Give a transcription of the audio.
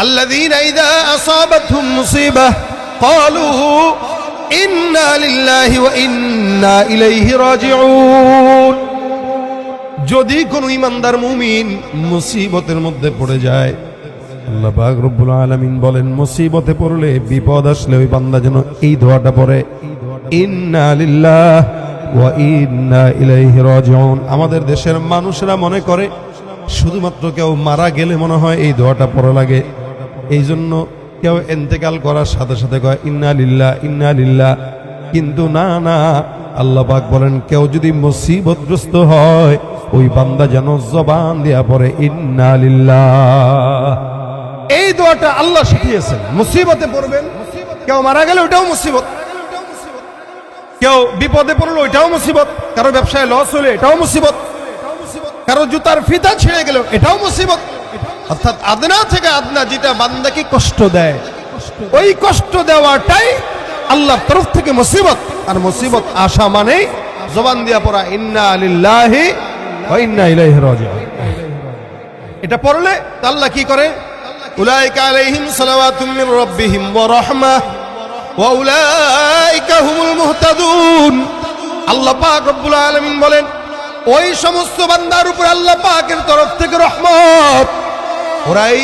আল্লাযীনা ইযা আসাবাতহুম মুসিবাহ ক্বালু ইন্না লিল্লাহি ওয়া ইন্না ইলাইহি রাজিউন। যদি কোন ঈমানদার মুমিন মুসিবতের মধ্যে পড়ে যায়, আল্লাহ পাক রব্বুল আলামিন বলেন মুসিবতে পড়লে, বিপদ আসলে ওই বান্দা যেন এই দোয়াটা পড়ে, ইন্না লিল্লাহি ওয়া ইন্না ইলাইহি রাজিউন। আমাদের দেশের মানুষরা মনে করে শুধুমাত্র কেউ মারা গেলে মনে হয় এই দোয়াটা পড়া লাগে, এই জন্য কেউ ইন্তেকাল করার সাথে সাথে কয় ইন্না লিল্লাহ ইন্না লিল্লাহ। কিন্তু না না, আল্লাহ পাক বলেন কেউ যদি মুসিবতগ্রস্ত হয় ওই বান্দা যেন জবান দিয়া পড়ে ইন্না লিল্লাহ। এই দোয়াটা আল্লাহ শিখিয়েছেন। মুসিবতে পড়বেন, কেউ মারা গেলে ওইটাও মুসিবত, কেউ বিপদে পড়লো ওইটাও মুসিবত, কারো ব্যবসায় লস হলে এটাও মুসিবত, কারো জুতার ফিতা ছিঁড়ে গেল এটাও মুসিবত। অর্থাৎ আদনা থেকে আদনা যেটা বান্দাকে কষ্ট দেয়, ওই কষ্ট দেওয়াটাই আল্লাহর তরফ থেকে মুসিবত। আর মুসিবত আসা মানে জবান দিয়া পড়া ইন্না লিল্লাহি ওয়া ইন্না ইলাইহি রাজিউন। এটা পড়লে আল্লাহ কি করে, উলাইকা আলাইহিম সালাওয়াতুম মির রাব্বিহিম ওয়া রাহমাহ ওয়া উলাইকা হুমুল মুহতাদুন। আল্লাহ পাক রব্বুল আলামিন বলেন ওই সমস্ত বান্দার উপর আল্লাহ পাকের তরফ থেকে রহমত, ওরাই